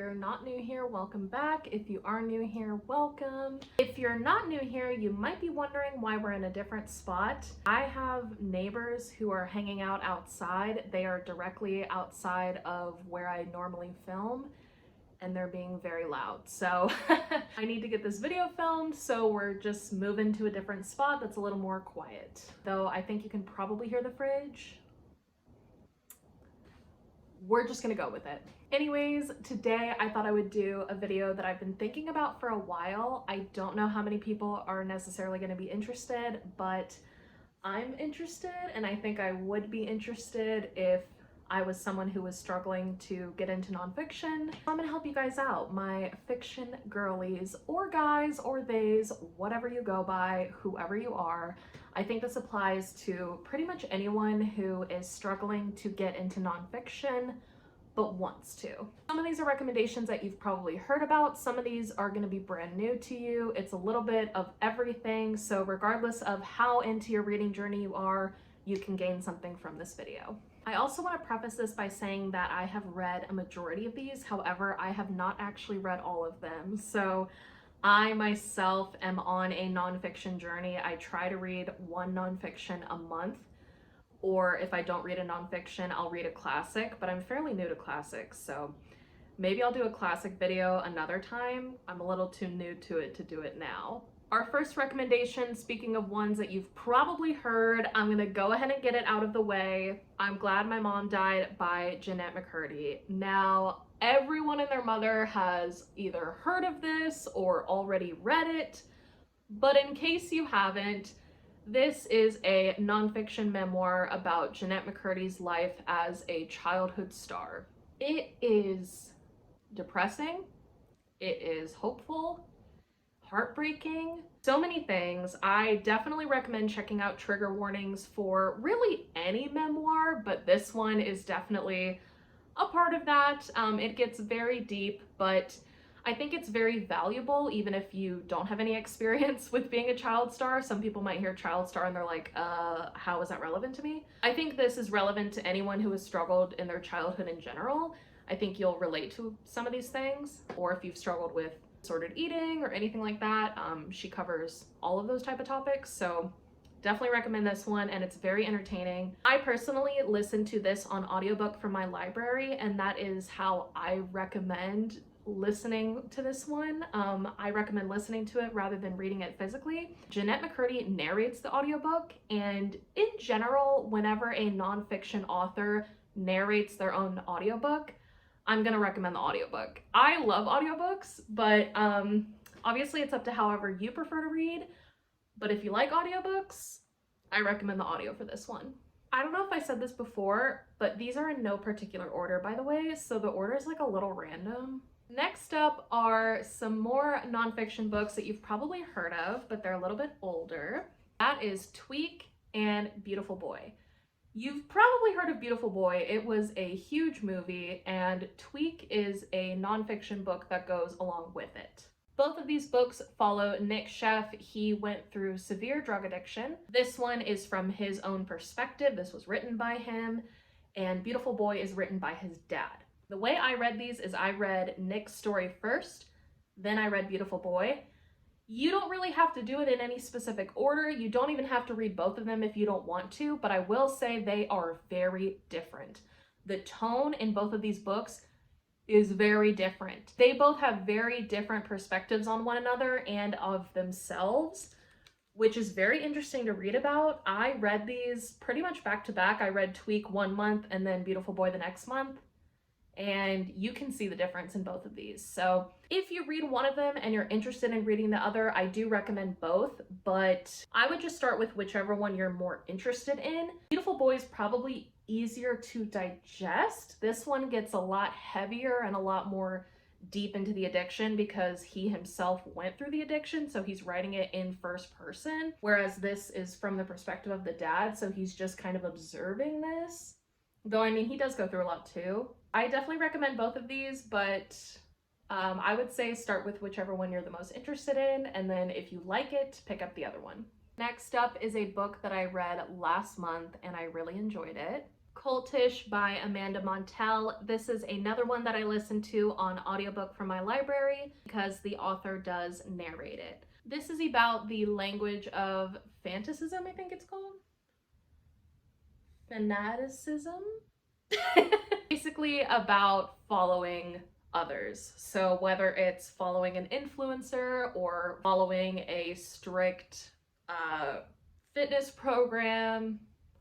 you're not new here, welcome back. If you are new here, welcome. If you're not new here, you might be wondering why we're in a different spot. I have neighbors who are hanging out outside. They are directly outside of where I normally film, and they're being very loud. So I need to get this video filmed, so we're just moving to a different spot that's a little more quiet. Though I think you can probably hear the fridge. We're just gonna go with it. Anyways, today I thought I would do a video that I've been thinking about for a while. I don't know how many people are necessarily gonna be interested, but I'm interested, and I think I would be interested if I was someone who was struggling to get into nonfiction. I'm gonna help you guys out, my fiction girlies, or guys, or theys, whatever you go by, whoever you are. I think this applies to pretty much anyone who is struggling to get into nonfiction but wants to. Some of these are recommendations that you've probably heard about. Some of these are going to be brand new to you. It's a little bit of everything, so regardless of how into your reading journey you are, you can gain something from this video. I also want to preface this by saying that I have read a majority of these. However, I have not actually read all of them. So I myself am on a nonfiction journey. I try to read one nonfiction a month, or if I don't read a nonfiction, I'll read a classic, but I'm fairly new to classics, so maybe I'll do a classic video another time. I'm a little too new to it to do it now. Our first recommendation, speaking of ones that you've probably heard, I'm gonna go ahead and get it out of the way. I'm Glad My Mom Died by Jeanette McCurdy. Now, everyone and their mother has either heard of this or already read it, but in case you haven't, this is a nonfiction memoir about Jeanette McCurdy's life as a childhood star. It is depressing, it is hopeful, heartbreaking, so many things. I definitely recommend checking out trigger warnings for really any memoir, but this one is definitely a part of that. It gets very deep, but I think it's very valuable even if you don't have any experience with being a child star. Some people might hear child star and they're like, how is that relevant to me? I think this is relevant to anyone who has struggled in their childhood in general. I think you'll relate to some of these things, or if you've struggled with disordered eating or anything like that. She covers all of those type of topics, so definitely recommend this one, and it's very entertaining. I personally listened to this on audiobook from my library, and that is how I recommend listening to this one. I recommend listening to it rather than reading it physically. Jeanette McCurdy narrates the audiobook, and in general, whenever a nonfiction author narrates their own audiobook, I'm gonna recommend the audiobook. I love audiobooks, but obviously it's up to however you prefer to read. But if you like audiobooks, I recommend the audio for this one. I don't know if I said this before, but these are in no particular order, by the way, so the order is like a little random. Next up are some more nonfiction books that you've probably heard of, but they're a little bit older. That is Tweak and Beautiful Boy. You've probably heard of Beautiful Boy. It was a huge movie, and Tweak is a nonfiction book that goes along with it. Both of these books follow Nick Sheff. He went through severe drug addiction. This one is from his own perspective. This was written by him, and Beautiful Boy is written by his dad. The way I read these is I read Nick's story first, then I read Beautiful Boy. You don't really have to do it in any specific order. You don't even have to read both of them if you don't want to, but I will say they are very different. The tone in both of these books is very different. They both have very different perspectives on one another and of themselves, which is very interesting to read about. I read these pretty much back to back. I read Tweak one month and then Beautiful Boy the next month, and you can see the difference in both of these. So if you read one of them and you're interested in reading the other, I do recommend both, but I would just start with whichever one you're more interested in. Beautiful Boy is probably easier to digest. This one gets a lot heavier and a lot more deep into the addiction because he himself went through the addiction, so he's writing it in first person, whereas this is from the perspective of the dad, so he's just kind of observing this. Though, I mean, he does go through a lot too. I definitely recommend both of these, but I would say start with whichever one you're the most interested in, and then if you like it, pick up the other one. Next up is a book that I read last month and I really enjoyed it. Cultish by Amanda Montell. This is another one that I listened to on audiobook from my library because the author does narrate it. This is about the language of fanaticism, I think it's called. Fanaticism? Basically about following others. So whether it's following an influencer or following a strict fitness program,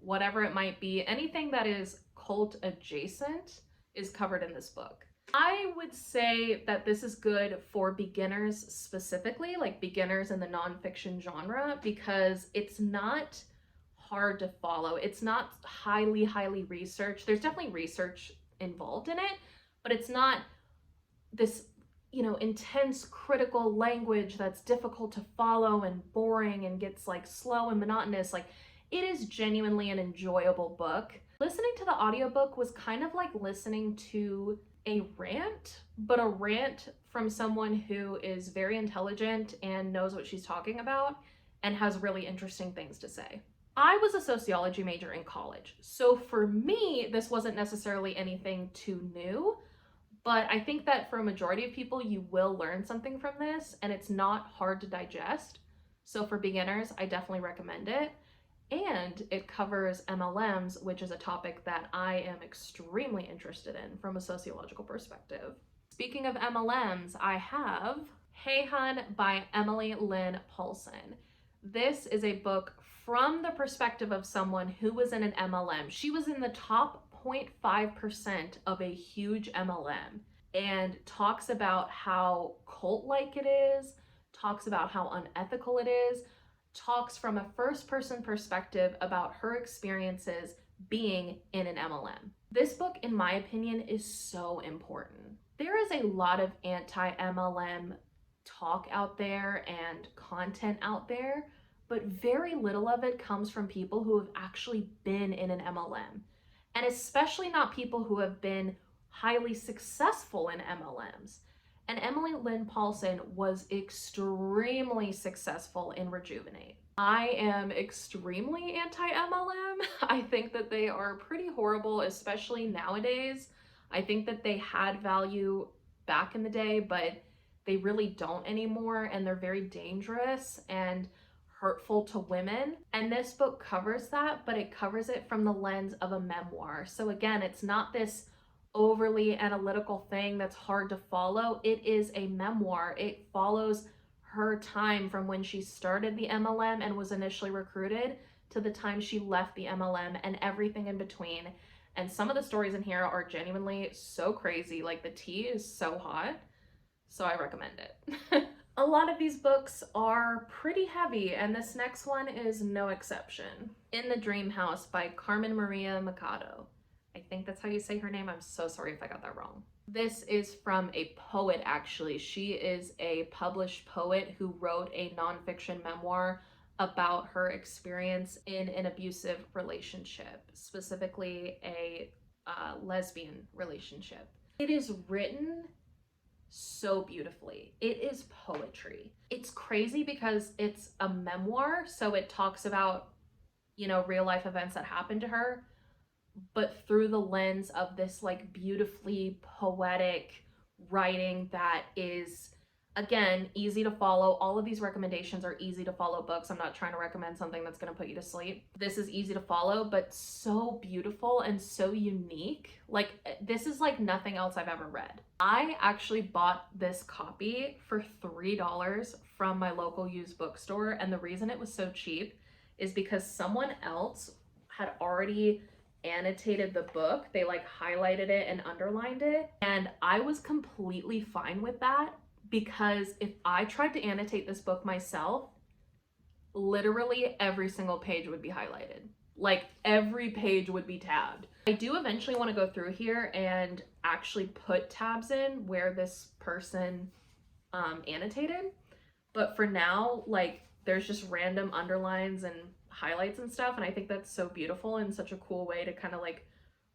whatever it might be, anything that is cult adjacent is covered in this book. I would say that this is good for beginners specifically, like beginners in the nonfiction genre, because it's not hard to follow. It's not highly researched. There's definitely research involved in it, but it's not this, intense critical language that's difficult to follow and boring and gets like slow and monotonous. Like, it is genuinely an enjoyable book. Listening to the audiobook was kind of like listening to a rant, but a rant from someone who is very intelligent and knows what she's talking about and has really interesting things to say. I was a sociology major in college, so for me, this wasn't necessarily anything too new, but I think that for a majority of people, you will learn something from this, and it's not hard to digest. So for beginners, I definitely recommend it. And it covers MLMs, which is a topic that I am extremely interested in from a sociological perspective. Speaking of MLMs, I have Hey Hun by Emily Lynn Paulson. This is a book from the perspective of someone who was in an MLM. She was in the top 0.5% of a huge MLM and talks about how cult-like it is, talks about how unethical it is, talks from a first-person perspective about her experiences being in an MLM. This book, in my opinion, is so important. There is a lot of anti-MLM talk out there and content out there, but very little of it comes from people who have actually been in an MLM. And especially not people who have been highly successful in MLMs. And Emily Lynn Paulson was extremely successful in Rejuvenate. I am extremely anti-MLM. I think that they are pretty horrible, especially nowadays. I think that they had value back in the day, but they really don't anymore, and they're very dangerous and hurtful to women. And this book covers that, but it covers it from the lens of a memoir. So again, it's not this overly analytical thing that's hard to follow. It is a memoir. It follows her time from when she started the MLM and was initially recruited to the time she left the MLM and everything in between. And some of the stories in here are genuinely so crazy. Like, the tea is so hot. So I recommend it. A lot of these books are pretty heavy, and this next one is no exception. In the Dream House by Carmen Maria Machado. I think that's how you say her name. I'm so sorry if I got that wrong. This is from a poet, actually. She is a published poet who wrote a nonfiction memoir about her experience in an abusive relationship, specifically a lesbian relationship. It is written so beautifully. It is poetry. It's crazy because it's a memoir, so it talks about, real life events that happened to her, but through the lens of this like beautifully poetic writing that is, again, easy to follow. All of these recommendations are easy to follow books. I'm not trying to recommend something that's going to put you to sleep. This is easy to follow, but so beautiful and so unique. Like, this is like nothing else I've ever read. I actually bought this copy for $3 from my local used bookstore, and the reason it was so cheap is because someone else had already annotated the book. They like highlighted it and underlined it, and I was completely fine with that, because if I tried to annotate this book myself, literally every single page would be highlighted. Like, every page would be tabbed. I do eventually want to go through here and actually put tabs in where this person annotated, but for now, like, there's just random underlines and highlights and stuff, and I think that's so beautiful and such a cool way to kind of like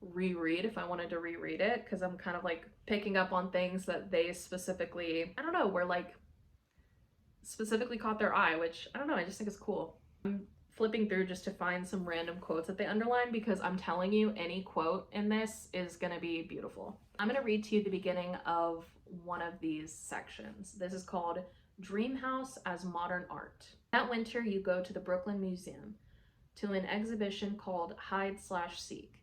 reread if I wanted to reread it, because I'm kind of like picking up on things that they specifically, I don't know, were like specifically caught their eye, which I don't know, I just think it's cool. I'm flipping through just to find some random quotes that they underline, because I'm telling you, any quote in this is gonna be beautiful. I'm gonna read to you the beginning of one of these sections. This is called Dream House as Modern Art. That winter, you go to the Brooklyn Museum to an exhibition called Hide/Seek.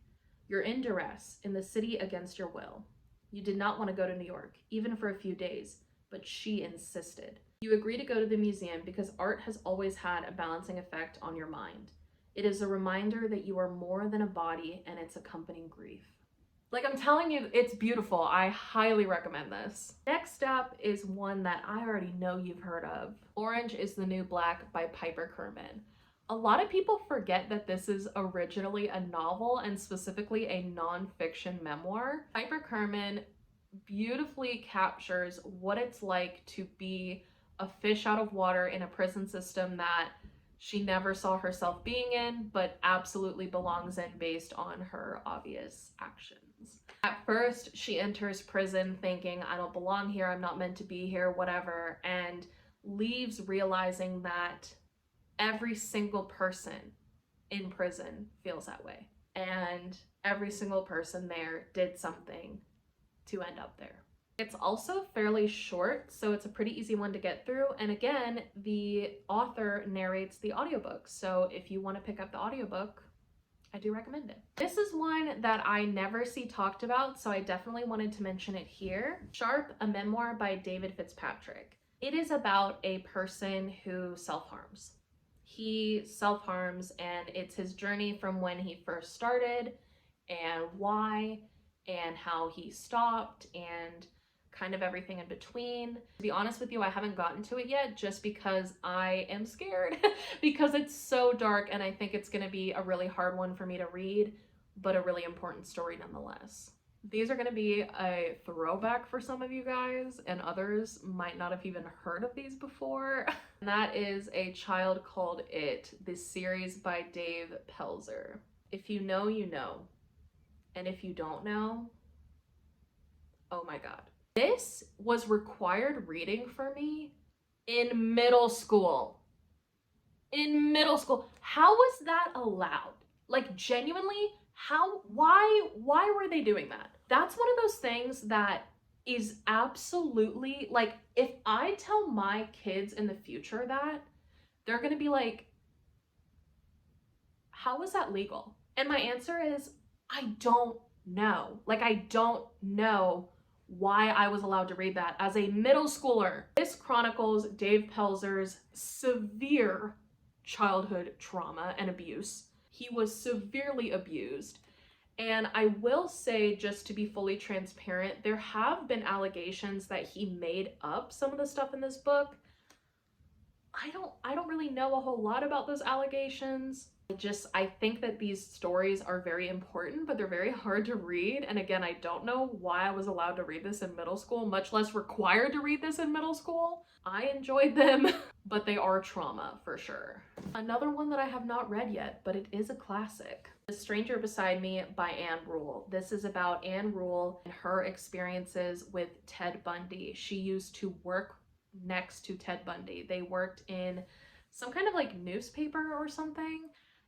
You're in duress, in the city against your will. You did not want to go to New York, even for a few days, but she insisted. You agree to go to the museum because art has always had a balancing effect on your mind. It is a reminder that you are more than a body and its accompanying grief. Like, I'm telling you, it's beautiful. I highly recommend this. Next up is one that I already know you've heard of. Orange is the New Black by Piper Kerman. A lot of people forget that this is originally a novel, and specifically a non-fiction memoir. Piper Kerman beautifully captures what it's like to be a fish out of water in a prison system that she never saw herself being in, but absolutely belongs in based on her obvious actions. At first, she enters prison thinking, I don't belong here, I'm not meant to be here, whatever, and leaves realizing that every single person in prison feels that way. And every single person there did something to end up there. It's also fairly short, so it's a pretty easy one to get through. And again, the author narrates the audiobook. So if you want to pick up the audiobook, I do recommend it. This is one that I never see talked about, so I definitely wanted to mention it here. Sharp, a memoir by David Fitzpatrick. It is about a person who self-harms. He self-harms, and it's his journey from when he first started and why and how he stopped and kind of everything in between. To be honest with you, I haven't gotten to it yet just because I am scared because it's so dark, and I think it's going to be a really hard one for me to read, but a really important story nonetheless. These are going to be a throwback for some of you guys, and others might not have even heard of these before. And that is A Child Called It, this series by Dave Pelzer. If you know, you know. And if you don't know, oh my God. This was required reading for me in middle school. In middle school. How was that allowed? Like, genuinely, why were they doing that? That's one of those things that is absolutely, like, if I tell my kids in the future that, they're gonna be like, how is that legal? And my answer is, I don't know. Like, I don't know why I was allowed to read that as a middle schooler. This chronicles Dave Pelzer's severe childhood trauma and abuse. He was severely abused. And I will say, just to be fully transparent, there have been allegations that he made up some of the stuff in this book. I don't really know a whole lot about those allegations. I think that these stories are very important, but they're very hard to read. And again, I don't know why I was allowed to read this in middle school, much less required to read this in middle school. I enjoyed them, but they are trauma for sure. Another one that I have not read yet, but it is a classic. The Stranger Beside Me by Anne Rule. This is about Anne Rule and her experiences with Ted Bundy. She used to work next to Ted Bundy. They worked in some kind of like newspaper or something,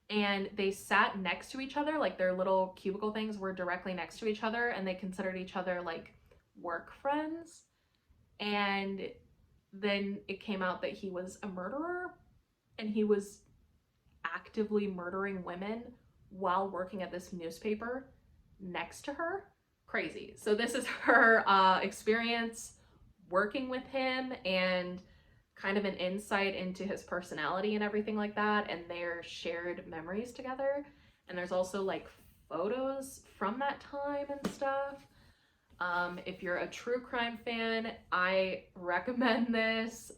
and they sat next to each other, like their little cubicle things were directly next to each other, and they considered each other like work friends. And then it came out that he was a murderer, and he was actively murdering women while working at this newspaper next to her. Crazy. So this is her experience working with him and kind of an insight into his personality and everything like that, and their shared memories together. And there's also like photos from that time and stuff. If you're a true crime fan, I recommend this.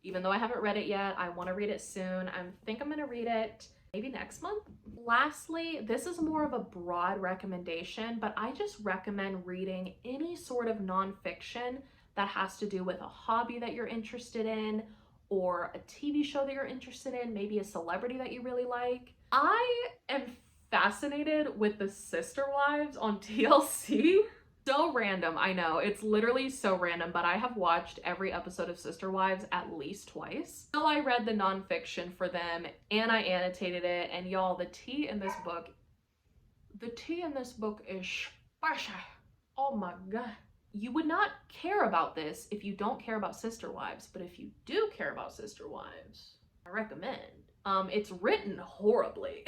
Even though I haven't read it yet, I want to read it soon. I think I'm gonna read it maybe next month. Lastly, this is more of a broad recommendation, but I just recommend reading any sort of nonfiction that has to do with a hobby that you're interested in, or a TV show that you're interested in, maybe a celebrity that you really like. I am fascinated with the Sister Wives on TLC. So random, I know. It's literally so random, but I have watched every episode of Sister Wives at least twice. So I read the nonfiction for them and I annotated it, and y'all, the tea in this book is spicy. Oh my god. You would not care about this if you don't care about Sister Wives, but if you do care about Sister Wives, I recommend. It's written horribly.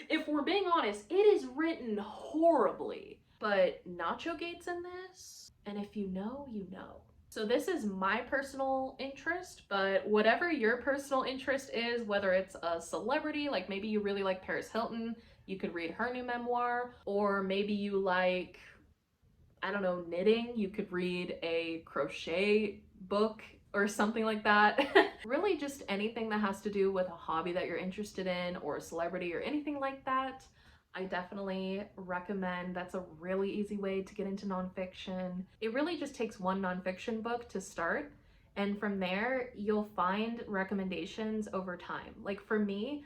If we're being honest, it is written horribly. But Nacho Gate's in this, and if you know, you know. So this is my personal interest, but whatever your personal interest is, whether it's a celebrity, like maybe you really like Paris Hilton, you could read her new memoir, or maybe you like, I don't know, knitting, you could read a crochet book or something like that. Really just anything that has to do with a hobby that you're interested in, or a celebrity or anything like that. I definitely recommend. That's a really easy way to get into nonfiction. It really just takes one nonfiction book to start, and from there you'll find recommendations over time. Like for me,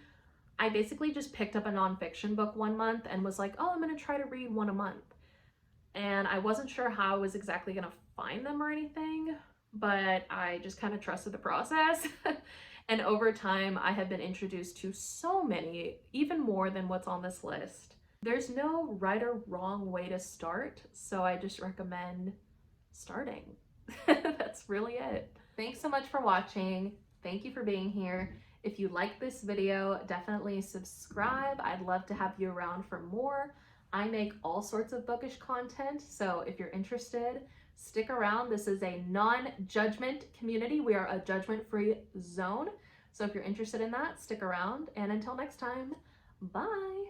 I basically just picked up a nonfiction book one month and was like, oh, I'm gonna try to read one a month. And I wasn't sure how I was exactly gonna find them or anything, but I just kind of trusted the process. And over time, I have been introduced to so many, even more than what's on this list. There's no right or wrong way to start, so I just recommend starting. That's really it. Thanks so much for watching. Thank you for being here. If you like this video, definitely subscribe. I'd love to have you around for more. I make all sorts of bookish content, so if you're interested, stick around. This is a non-judgment community. We are a judgment-free zone. So if you're interested in that, stick around. And until next time, bye.